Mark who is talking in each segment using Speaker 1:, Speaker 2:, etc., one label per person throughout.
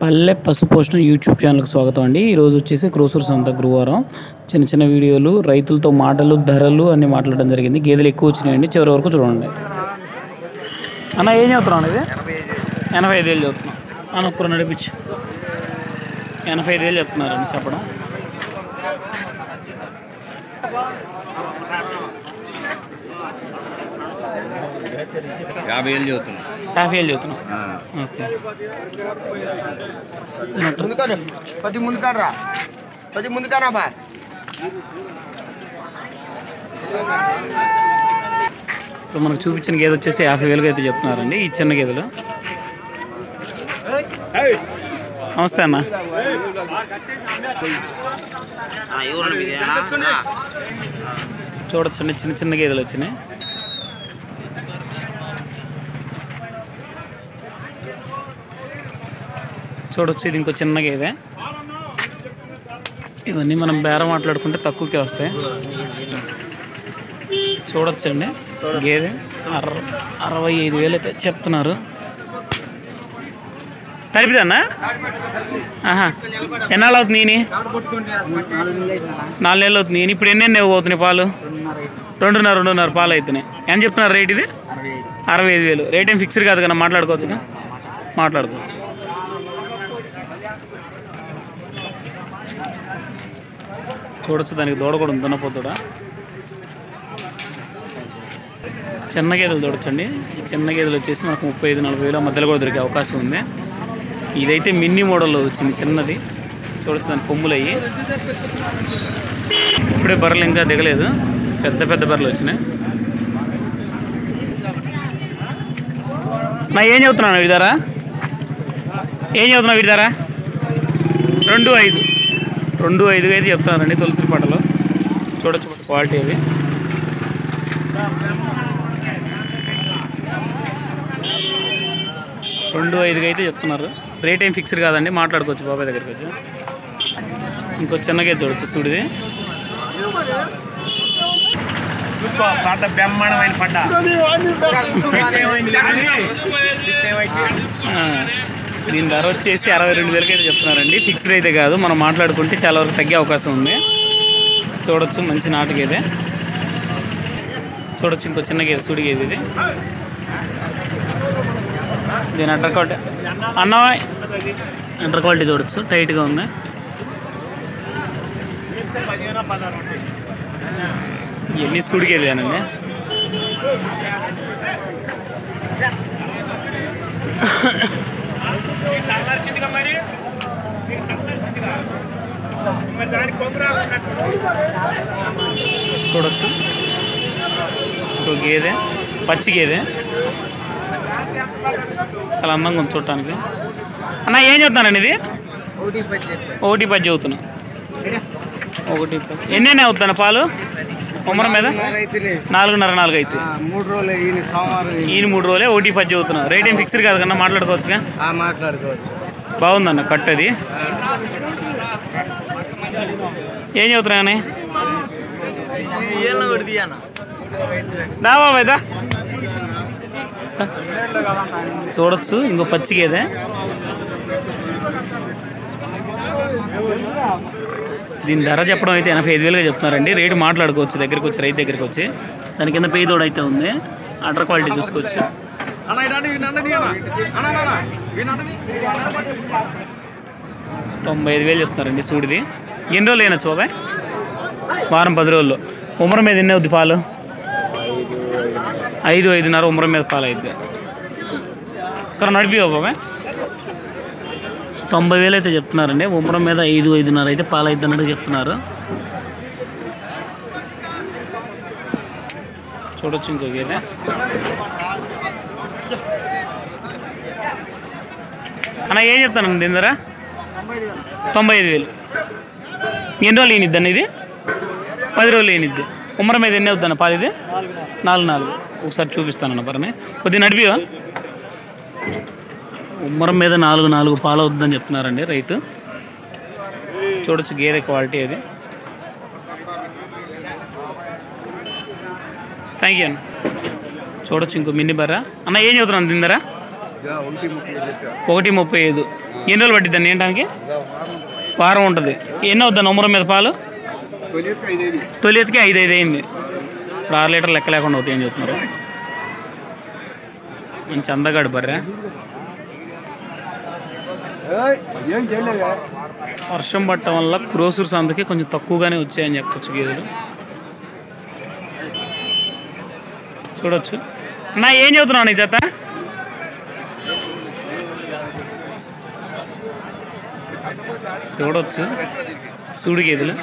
Speaker 1: పల్లె పశుపోషణ యూట్యూబ్ ఛానల్కి స్వాగతం అండి. ఈరోజు వచ్చేసి క్రోసూరు సంత గురువారం చిన్న చిన్న వీడియోలు, రైతులతో మాటలు, ధరలు అన్నీ మాట్లాడడం జరిగింది. గేదెలు ఎక్కువ వచ్చినాయండి, చివరి వరకు చూడండి. అన్న ఏం చదువుతున్నాను? ఇది 85,000 చదువుతున్నాం అన్న. ఒక్కరు నడిపించి 85,000 చెప్తున్నారండి చెప్పడం.
Speaker 2: యాభై ఏళ్ళు చదువుతున్నాం.
Speaker 1: ఓకే. ఇప్పుడు మనకు చూపించిన గేదె వచ్చేసి 50,000 అయితే చెప్తున్నారండి. ఈ చిన్న గేదెలు. నమస్తే అన్న. చూడొచ్చండి, చిన్న చిన్న గేదెలు వచ్చినాయి. చూడొచ్చు, ఇది ఇంకో చిన్న గేదె. ఇవన్నీ మనం బేరం మాట్లాడుకుంటే తక్కువకే వస్తాయి. చూడొచ్చండి, గేదె 65,000 అయితే చెప్తున్నారు. తరిపిదన్నా? ఎన్నాళ్ళు అవుతుంది? నేను 4 నెలలు అవుతుంది. నేను ఇప్పుడు ఎన్ని అవుతున్నాయి పాలు? 2.5 పాలు అవుతున్నాయి. ఏం చెప్తున్నారు రేట్? ఇది 65,000. రేట్ ఏం ఫిక్స్డ్ కాదు కదా, మాట్లాడుకోవచ్చు. చూడొచ్చు, దానికి దూడ కూడా ఉంది, దున్నపోతుడా. చిన్న గేదెలు చూడొచ్చండి. ఈ చిన్న గేదెలు వచ్చేసి మనకు 35,000-40,000 మధ్యలో కూడా దొరికే అవకాశం ఉంది. ఇదైతే మిన్నీ మోడల్లో వచ్చింది, చిన్నది. చూడొచ్చు, దాని కొమ్ములు అయ్యి. ఇప్పుడే బర్రెలు ఇంకా దిగలేదు, పెద్ద పెద్ద బర్రెలు వచ్చినాయి. నా ఏం చదువుతున్నాను వీడిదారా? 2.5 అయితే చెప్తున్నారండి తులసి పాటలో. చూడొచ్చు క్వాలిటీ అవి. రెండు 5 అయితే చెప్తున్నారు. రేట్ ఏం ఫిక్స్డ్ కాదండి, మాట్లాడుకోవచ్చు బాబాయ్ దగ్గరికి వచ్చి. ఇంకో చిన్నగా చూడొచ్చు, చూడిది. బ్రహ్మాండమైన పంట. దీని ధర వచ్చేసి 62,000 అయితే చెప్తున్నారండి. ఫిక్స్డ్ అయితే కాదు, మనం మాట్లాడుకుంటే చాలా వరకు తగ్గే అవకాశం ఉంది. చూడొచ్చు, మంచి నాటు గేదె. చూడొచ్చు, ఇంకో చిన్న గేదె, సూడి గేదె ఇది. దీని అండర్ క్వాలిటీ అండర్ క్వాలిటీ చూడొచ్చు, టైట్గా ఉంది. ఇవన్నీ సూడి గేదెనండి. చూడొచ్చు, ఇంకో గేదె, పచ్చి గేదె, చాలా అందంగా ఉంది చూడటానికి. అన్న ఏం చెప్తానండి ఇది? 1.10 చదువుతున్నా. 1.10 ఎన్ని అవుతాను పాలు ఉమ్మరం మీద? 4.5 అయితే. ఈయన 3 రోజులే 1.10 చదువుతున్నా. రేట్ ఏం ఫిక్స్డ్ కాదు కన్నా, మాట్లాడుకోవచ్చుగా. బాగుందన్న కట్ అది. ఏం చదువుతున్నా కానీ బాబాయ్దా? చూడొచ్చు, ఇంకో పచ్చి గేదె. దీని ధర చెప్పడం అయితే 85,000 చెప్తున్నారండి. రేటు మాట్లాడుకోవచ్చు దగ్గరికి వచ్చి, రైతు దగ్గరికి వచ్చి. దాని కింద పేదోడు అయితే ఉంది. అండర్ క్వాలిటీ చూసుకోవచ్చు. 95,000 చెప్తున్నారండి సూడిది. ఎన్ని రోజులు అయినా బాబాయ్? వారం 10 రోజుల్లో. ఉమ్మరం మీద ఎన్ని అవుద్ది పాలు? 5-5.5 ఉమ్మరం మీద పాలు అయితే. ఇక్కడ నడిపివా బాబాయ్? 90,000 అయితే చెప్తున్నారండి. ఉమ్మరం మీద 5-5.5 అయితే పాలు అయితే అన్నట్టు చెప్తున్నారు. చూడొచ్చు, ఇంకో గేదె. అన్న ఏం చెప్తానండి దీని ధర? 95,000. ఎన్ని రోజులు ఈనిద్దండి ఇది? 10 రోజులు ఈనిద్ది. ఉమ్మరం మీద ఎన్ని అవుద్దన్న పాలు? ఇది 4. ఒకసారి చూపిస్తానన్న బర్రెని, కొద్దిగా నడిపివా? ఉమ్మరం మీద 4 పాలు అవుతుందని చెప్తున్నారండి రైతు. చూడొచ్చు, గేదె క్వాలిటీ అది. థ్యాంక్ యూ అన్న. చూడొచ్చు ఇంకో మినీ బర్ర. అన్న ఏం చదువుతున్నాను దీని ధర? 1:35. ఎన్ని రోజులు పట్టిద్ది అండి ఏంటానికి? వారం ఉంటుంది. ఎన్ని అవుద్దాను ఉమ్మరం మీద పాలు? తొలి ఎత్తుకి 5 అయింది. ఇప్పుడు 6 లీటర్లు లెక్క లేకుండా అవుతాయి ఏం చెప్తున్నారు. మంచి అందగాడు బర్రె. వర్షం పట్టడం వల్ల క్రోసూరు సంతకి కొంచెం తక్కువగానే వచ్చాయని చెప్పచ్చు గేదెలు. చూడొచ్చు. నా ఏం చదువుతున్నావు నీ చేత? చూడొచ్చు సూడి గేదెలు.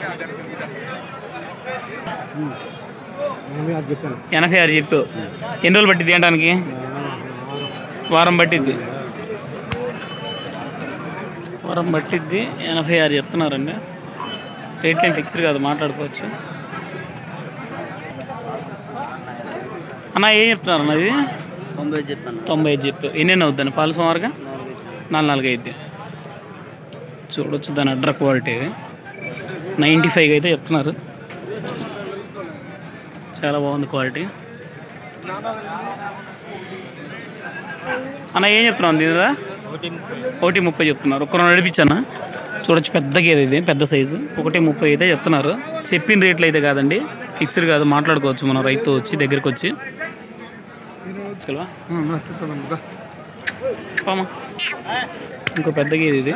Speaker 1: 86 చెప్పావు. ఎన్ని రోజులు పట్టిద్ది ఏంటానికి? వారం పట్టిద్ది. 86 చెప్తున్నారండి. రేట్లు ఏం ఫిక్స్డ్ కాదు, మాట్లాడుకోవచ్చు. అన్న ఏం చెప్తున్నారు అన్న? ఇది 95 చెప్పావు. ఎన్ని అవుద్దని పాలు సుమారుగా? 4 అయితే. చూడొచ్చు దాని అడ్ర క్వాలిటీ. 95 అయితే చెప్తున్నారు. చాలా బాగుంది క్వాలిటీ. అన్న ఏం చెప్తున్నావు దీనిరా? 1:30 చెప్తున్నారు. ఒక్క నడిపించన్న. చూడొచ్చు పెద్ద గేదె, ఇది పెద్ద సైజు. 1:30 అయితే చెప్తున్నారు. చెప్పిన రేట్లు అయితే కాదండి, ఫిక్స్డ్ కాదు, మాట్లాడుకోవచ్చు మనం రైతు వచ్చి దగ్గరికి వచ్చి. ఇంకో పెద్ద గేదె ఇది.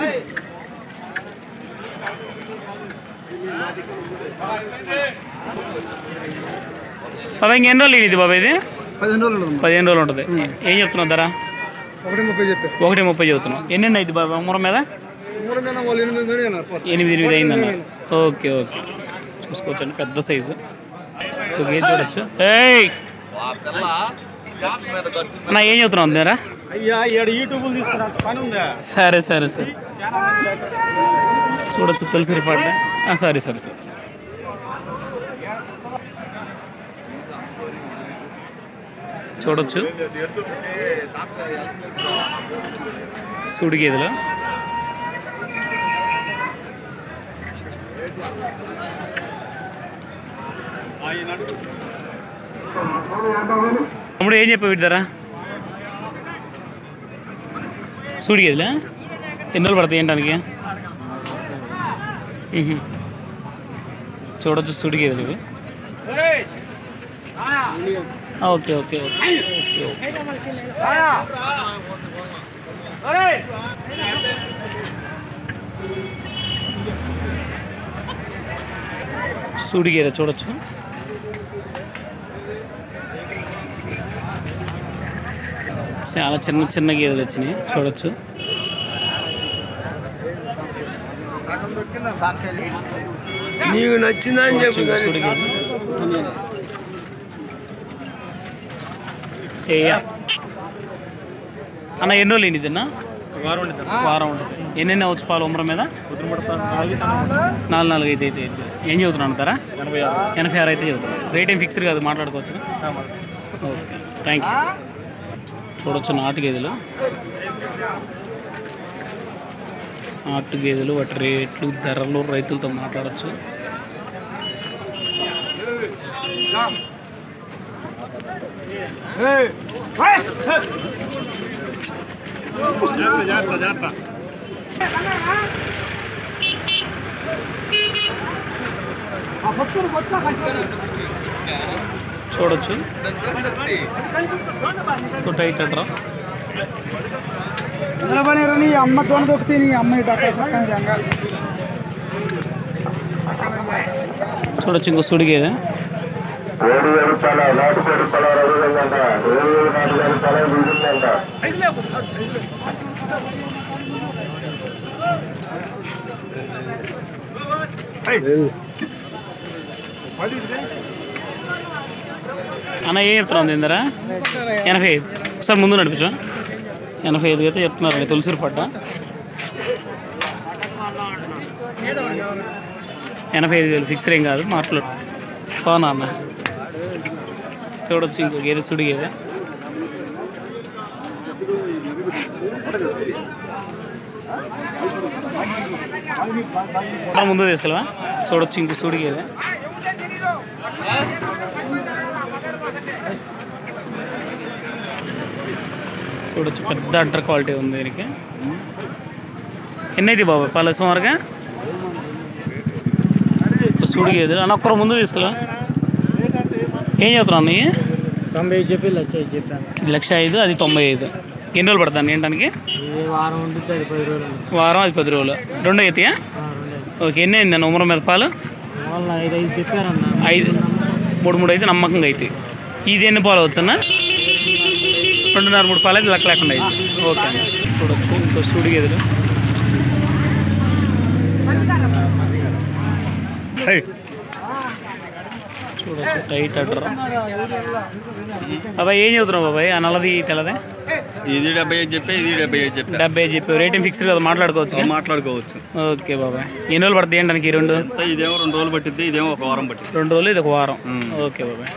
Speaker 1: బాబా ఇంకెన్ని రోజులు ఇది బాబా? ఇది 15 రోజులు ఉంటుంది. ఏం చెప్తున్నావు ధర? 1:30 చెబుతున్నావు. ఎన్ని అయింది బాబా ఉమ్మరం మీద? 8 అయిందన్నారు. ఓకే ఓకే, చూసుకోవచ్చండి పెద్ద సైజు. గేదె చూడొచ్చు. అన్న ఏం చెప్తున్నావు అంతేరా? సరే సరే సరే చూడొచ్చు తులసి పాట. సరే సరే సరే సరే చూడొచ్చు సూడి గేదెలు. తమ్ముడు ఏం చెప్పావు వీటి ధర? సూడి గేదెలా? ఎన్ని రోజులు పడతాయి ఏంటానికి? చూడొచ్చు సూడి గేదెలు ఇవి. ఓకే ఓకే ఓకే సూడి గేదె చూడొచ్చు. చాలా చిన్న చిన్న గేదెలు వచ్చినాయి చూడొచ్చు.
Speaker 2: నీకు నచ్చిందని చెప్పు.
Speaker 1: అన్న ఎన్ని రోజులు ఏంటి తిన్నా? వారం ఉంటుంది. ఎన్ని అవచ్చు పాలు ఉమ్మరం మీద? 4 అయితే అయితే. ఏం చదువుతున్నాను అంటారా? 86 అయితే చదువుతాను. రేట్ ఏం ఫిక్స్డ్ కాదు, మాట్లాడుకోవచ్చు. Okay thank you. చూడొచ్చు నాటు గేదెలు. నాటు గేదెలు వాటి రేట్లు ధరలు రైతులతో మాట్లాడచ్చు. చూడొచ్చు టైట్ అట్రా.
Speaker 3: అమ్మ తోడు దొక్కితే నీ అమ్మాయి
Speaker 1: చూడొచ్చు ఇంకో సుడి గేదె. అన్న ఏం చెప్తున్నాను ఇందరా? 85. ఒకసారి ముందు నడిపించా. 85 అయితే చెప్తున్నారండి తులసిరి పడ్డ. 85,000 ఫిక్స్డ్ ఏం కాదు, మాట్లాడు. పోనా అన్న. చూడొచ్చు ఇంకో గేదె సుడి గేదె. ముందు తీసుకెళ్ళవా? చూడొచ్చు ఇంకో సుడి గేదె. చూడొచ్చు, పెద్ద అంటర్ క్వాలిటీ ఉంది దీనికి. ఎన్నైతే బాబు పాలు సుమారుగా? సూడి గేదెలు అన్న ఒక్కరు ముందు తీసుకురా. ఏం చెప్తున్నావు అన్నయ్య?
Speaker 3: 95 చెప్పి 1,05,000 చెప్పాను.
Speaker 1: ఇది 1,05,000, అది 95. ఎన్ని రోజులు పడతాను ఏంటానికి?
Speaker 3: వారం ఉంటుంది, అది 10 రోజులు.
Speaker 1: వారం, అది 10 రోజులు. రెండో అవుతాయా? ఓకే. ఎన్ని అయింది అన్న ఉమరం మీద పాలు?
Speaker 3: వాళ్ళు 5 చెప్పారన్న.
Speaker 1: 5, 3 అయితే నమ్మకంగా అవుతాయి. ఇది ఎన్ని పాలు వచ్చన్నా? 2.5, 3 పాలు అయితే లెక్క లేకుండా అవుతాయి. ఓకే అన్న. చూడొచ్చు ఇంకో సూడి గేదెలు. చూడొచ్చు టైట్ అడ్డర్. బాబాయ్ ఏం చదువుతున్నావు బాబాయ్? ఆ నల్లది తెల్లదే?
Speaker 2: ఇది 75 చెప్పే, ఇది 75 చెప్పే.
Speaker 1: 70 చెప్పి రేటింగ్ ఫిక్స్డ్ కదా, మాట్లాడుకోవచ్చు.
Speaker 2: మాట్లాడుకోవచ్చు.
Speaker 1: ఓకే బాబాయ్. ఎన్ని రోజులు పడుతుంది ఏంటానికి ఈ రెండు?
Speaker 2: ఇదేమో 2 రోజులు పట్టిద్ది, ఇదేమో 1 వారం పట్టింది.
Speaker 1: 2 రోజులు, ఇది 1 వారం. ఓకే బాబాయ్.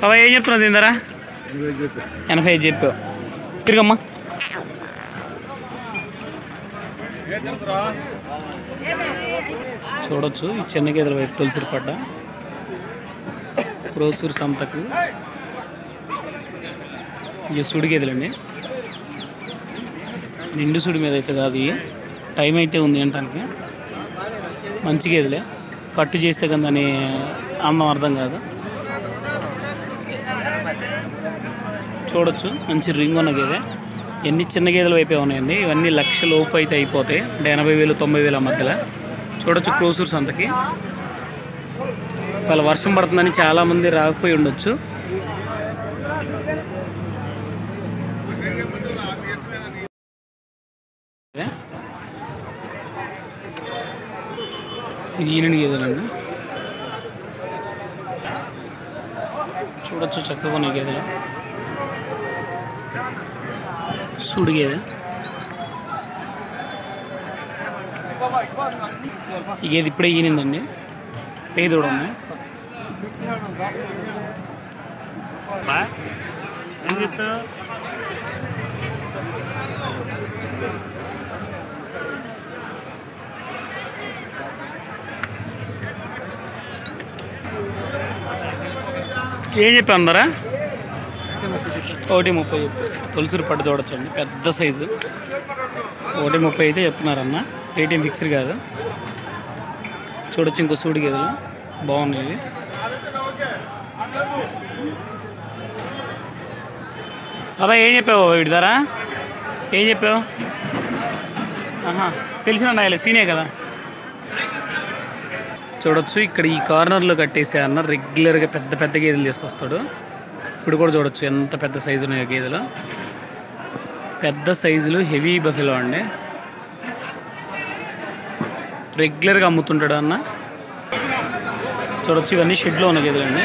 Speaker 1: బాబాయ్ ఏం చెప్తున్నావు దీని ధర? 85 చెప్పావు. తిరిగమ్మా. చూడొచ్చు ఈ చిన్న గేదెల వైపు తులసిరిపడ్డ క్రోసూరు సంతకు. ఇవి సుడి గేదెలండి, నిండు సుడి మీద అయితే కాదు. టైం అయితే ఉంది ఏంటానికి. మంచి గేదెలే, కట్టు చేస్తే కానీ దాని అందం అర్థం కాదు. చూడొచ్చు మంచి రింగ్ ఉన్న గేదె. ఎన్ని చిన్న గేదెలు వైపే ఉన్నాయండి. ఇవన్నీ 1,00,000 లోపు అయితే అయిపోతాయి, అంటే 80,000, 90,000 మధ్యలో. చూడొచ్చు క్రోసూరు సంతకి. వాళ్ళ వర్షం పడుతుందని చాలామంది రాకపోయి ఉండొచ్చు. ఇది ఈనిండి గేదెలండి. చూడొచ్చు చక్కగా ఉన్నాయి గేదెలు. సూడి గేదె. ఈ గేదె ఇప్పుడే ఈనిందండి, పేద కూడా ఉన్నాయి. ఏం చెప్పావు? ఏం చెప్పాను అన్నారా? 1.30 చెప్పు. తులసిరి పట్టు చూడొచ్చండి, పెద్ద సైజు. 1.30 అయితే చెప్తున్నారన్న, రేటింగ్ ఫిక్స్డ్ కాదు. చూడొచ్చు ఇంకో సూడి గేదెలు బాగున్నాయి. అబ్బాయి ఏం చెప్పావు వీడి ధర? ఏం చెప్పావు? తెలిసిన నాయలే సీనే కదా. చూడొచ్చు ఇక్కడ ఈ కార్నర్లో కట్టేసే అన్న రెగ్యులర్గా పెద్ద పెద్ద గేదెలు తీసుకొస్తాడు. ఇప్పుడు కూడా చూడొచ్చు ఎంత పెద్ద సైజు ఉన్నాయో గేదెలు. పెద్ద సైజులు హెవీ బఫెలో అండి, రెగ్యులర్గా అమ్ముతుంటాడు అన్న. చూడొచ్చు ఇవన్నీ షెడ్లో ఉన్న గేదెలు అండి.